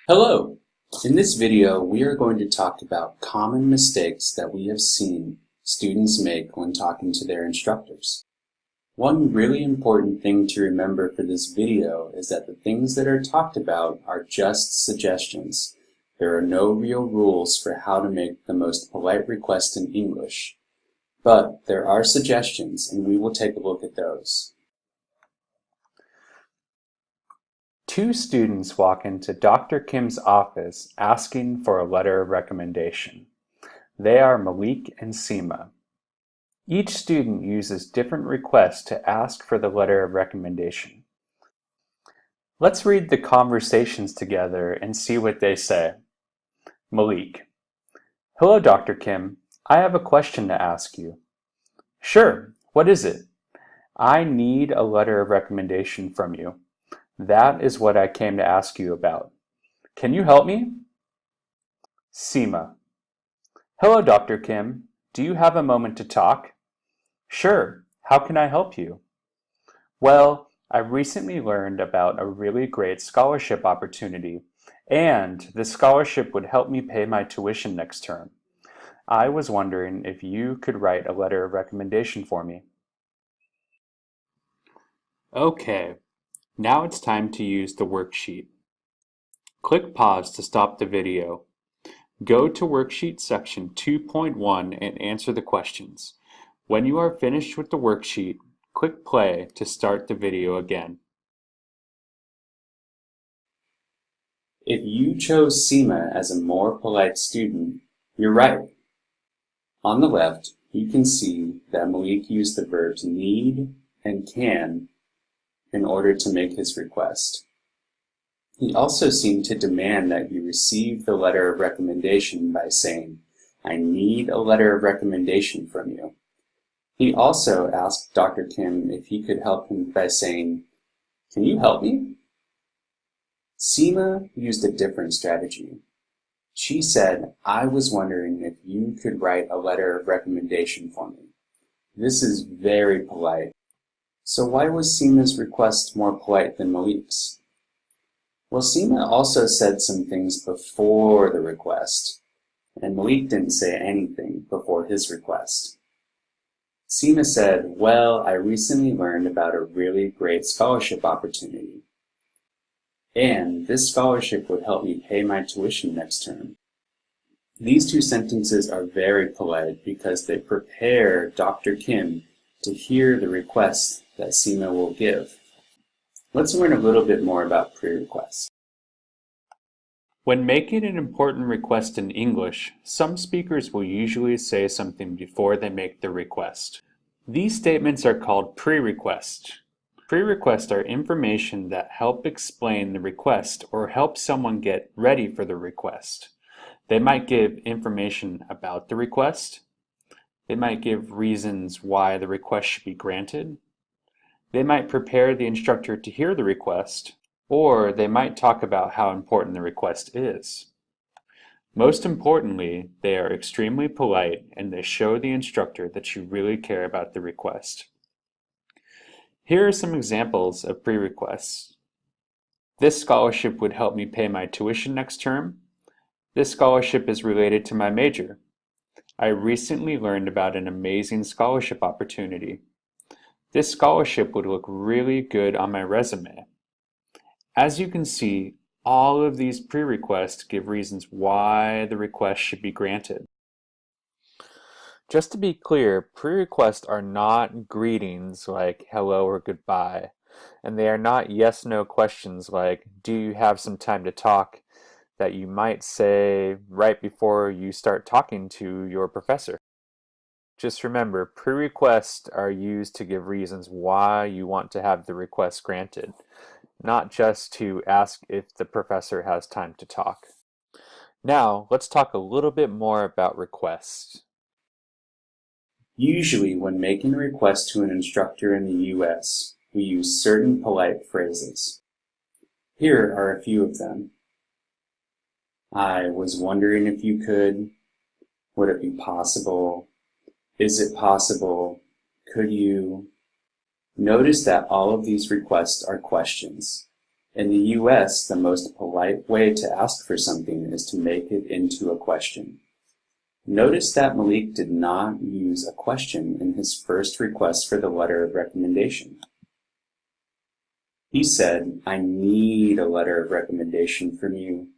Hello! In this video, we are going to talk about common mistakes that we have seen students make when talking to their instructors. One really important thing to remember for this video is that the things that are talked about are just suggestions. There are no real rules for how to make the most polite request in English, but there are suggestions and we will take a look at those. Two students walk into Dr. Kim's office asking for a letter of recommendation. They are Malik and Seema. Each student uses different requests to ask for the letter of recommendation. Let's read the conversations together and see what they say. Malik: Hello, Dr. Kim. I have a question to ask you. Sure, what is it? I need a letter of recommendation from you. That is what I came to ask you about. Can you help me? Seema: Hello, Dr. Kim. Do you have a moment to talk? Sure. How can I help you? Well, I recently learned about a really great scholarship opportunity, and this scholarship would help me pay my tuition next term. I was wondering if you could write a letter of recommendation for me. Okay. Now it's time to use the worksheet. Click pause to stop the video. Go to worksheet section 2.1 and answer the questions. When you are finished with the worksheet, click play to start the video again. If you chose Seema as a more polite student, you're right. On the left, you can see that Malik used the verbs need and can in order to make his request. He also seemed to demand that you receive the letter of recommendation by saying, I need a letter of recommendation from you. He also asked Dr. Kim if he could help him by saying, Can you help me? Seema used a different strategy. She said, I was wondering if you could write a letter of recommendation for me. This is very polite. So why was Seema's request more polite than Malik's? Well, Seema also said some things before the request, and Malik didn't say anything before his request. Seema said, well, I recently learned about a really great scholarship opportunity, and this scholarship would help me pay my tuition next term. These two sentences are very polite because they prepare Dr. Kim to hear the request that Seema will give. Let's learn a little bit more about pre-requests. When making an important request in English, some speakers will usually say something before they make the request. These statements are called pre-requests. Pre-requests are information that help explain the request or help someone get ready for the request. They might give information about the request. They might give reasons why the request should be granted. They might prepare the instructor to hear the request, or they might talk about how important the request is. Most importantly, they are extremely polite and they show the instructor that you really care about the request. Here are some examples of pre-requests. This scholarship would help me pay my tuition next term. This scholarship is related to my major. I recently learned about an amazing scholarship opportunity. This scholarship would look really good on my resume. As you can see, all of these pre-requests give reasons why the request should be granted. Just to be clear, pre-requests are not greetings like hello or goodbye, and they are not yes-no questions like do you have some time to talk that you might say right before you start talking to your professor. Just remember, pre-requests are used to give reasons why you want to have the request granted, not just to ask if the professor has time to talk. Now, let's talk a little bit more about requests. Usually, when making a request to an instructor in the U.S., we use certain polite phrases. Here are a few of them. I was wondering if you could. Would it be possible? Is it possible? Could you? Notice that all of these requests are questions. In the US, the most polite way to ask for something is to make it into a question. Notice that Malik did not use a question in his first request for the letter of recommendation. He said, "I need a letter of recommendation from you."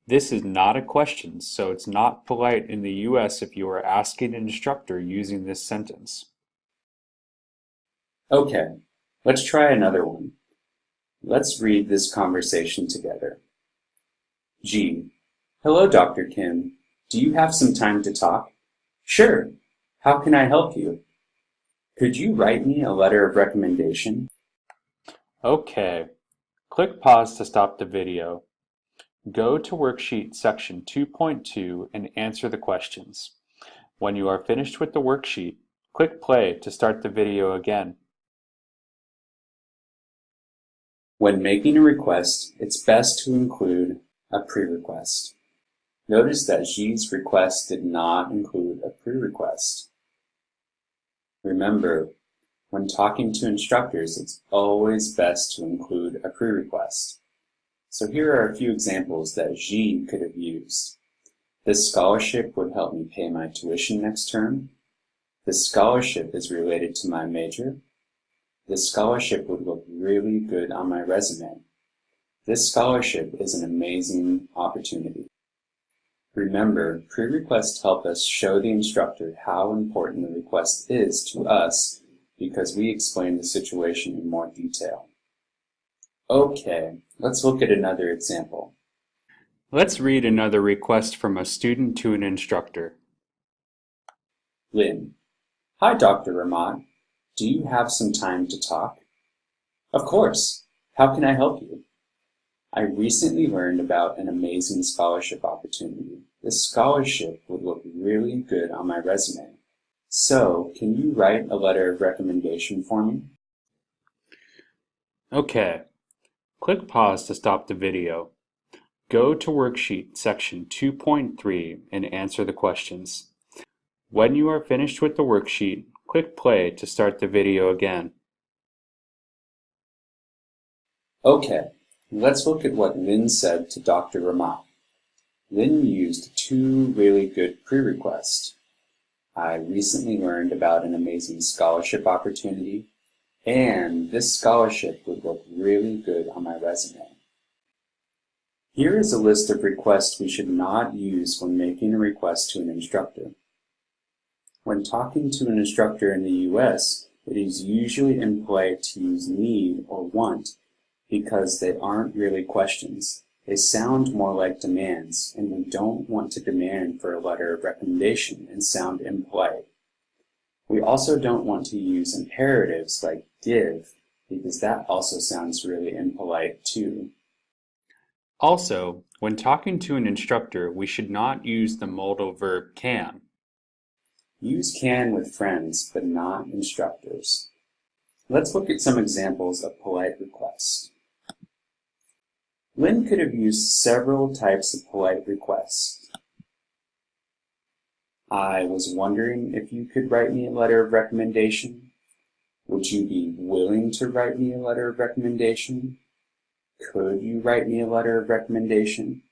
This is not a question, so it's not polite in the US if you are asking an instructor using this sentence. Okay, let's try another one. Let's read this conversation together. G. Hello, Dr. Kim. Do you have some time to talk? Sure. How can I help you? Could you write me a letter of recommendation? Okay. Click pause to stop the video. Go to Worksheet section 2.2 and answer the questions. When you are finished with the worksheet, click play to start the video again. When making a request, it's best to include a pre-request. Notice that G's request did not include a pre-request. Remember, when talking to instructors, it's always best to include a pre-request. So here are a few examples that G could have used. This scholarship would help me pay my tuition next term. This scholarship is related to my major. This scholarship would look really good on my resume. This scholarship is an amazing opportunity. Remember, pre-requests help us show the instructor how important the request is to us because we explain the situation in more detail. Okay, let's look at another example. Let's read another request from a student to an instructor. Lynn. Hi, Dr. Ramat. Do you have some time to talk? Of course. How can I help you? I recently learned about an amazing scholarship opportunity. This scholarship would look really good on my resume. So, can you write a letter of recommendation for me? Okay. Click pause to stop the video. Go to Worksheet section 2.3 and answer the questions. When you are finished with the worksheet, click play to start the video again. Okay, let's look at what Lynn said to Dr. Ramat. Lynn used two really good pre-requests. I recently learned about an amazing scholarship opportunity, and this scholarship would look really good on my resume. Here is a list of requests we should not use when making a request to an instructor. When talking to an instructor in the US, it is usually impolite to use need or want because they aren't really questions. They sound more like demands, and we don't want to demand for a letter of recommendation and sound impolite. We also don't want to use imperatives like give, because that also sounds really impolite too. Also, when talking to an instructor, we should not use the modal verb can. Use can with friends, but not instructors. Let's look at some examples of polite requests. Lynn could have used several types of polite requests. I was wondering if you could write me a letter of recommendation. Would you be willing to write me a letter of recommendation? Could you write me a letter of recommendation?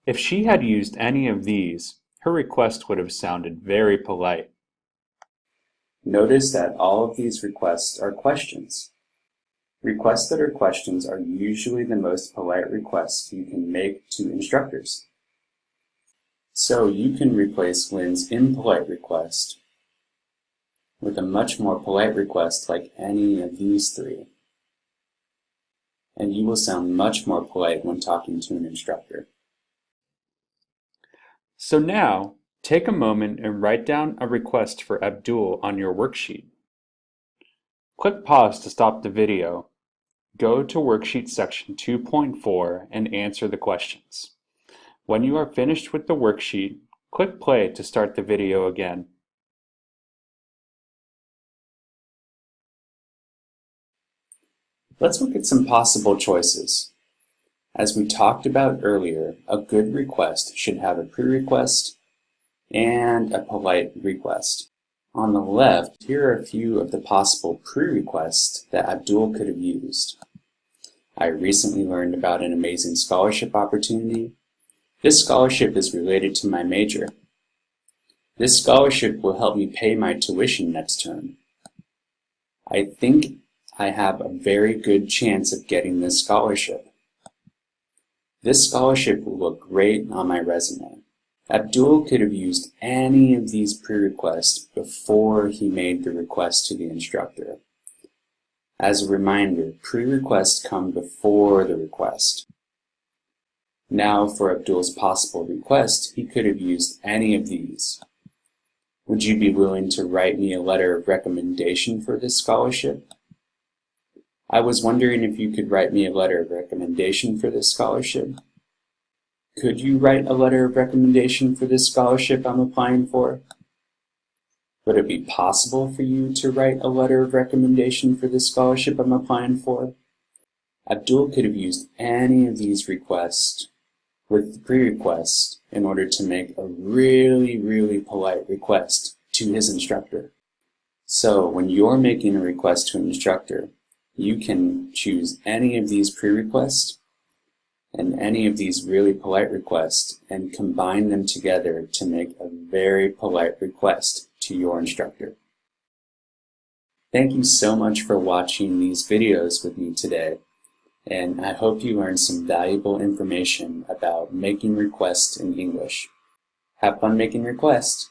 If she had used any of these, her request would have sounded very polite. Notice that all of these requests are questions. Requests that are questions are usually the most polite requests you can make to instructors. So you can replace Lynn's impolite request with a much more polite request like any of these three. And you will sound much more polite when talking to an instructor. So now, take a moment and write down a request for Abdul on your worksheet. Click pause to stop the video. Go to Worksheet section 2.4 and answer the questions. When you are finished with the worksheet, click play to start the video again. Let's look at some possible choices. As we talked about earlier, a good request should have a pre-request and a polite request. On the left, here are a few of the possible pre-requests that Abdul could have used. I recently learned about an amazing scholarship opportunity. This scholarship is related to my major. This scholarship will help me pay my tuition next term. I think I have a very good chance of getting this scholarship. This scholarship will look great on my resume. Abdul could have used any of these pre-requests before he made the request to the instructor. As a reminder, pre-requests come before the request. Now for Abdul's possible request, he could have used any of these. Would you be willing to write me a letter of recommendation for this scholarship? I was wondering if you could write me a letter of recommendation for this scholarship. Could you write a letter of recommendation for this scholarship I'm applying for? Would it be possible for you to write a letter of recommendation for this scholarship I'm applying for? Abdul could have used any of these requests with the pre-request in order to make a really polite request to his instructor. So when you're making a request to an instructor, you can choose any of these pre-requests and any of these really polite requests and combine them together to make a very polite request to your instructor. Thank you so much for watching these videos with me today, and I hope you learned some valuable information about making requests in English. Have fun making requests!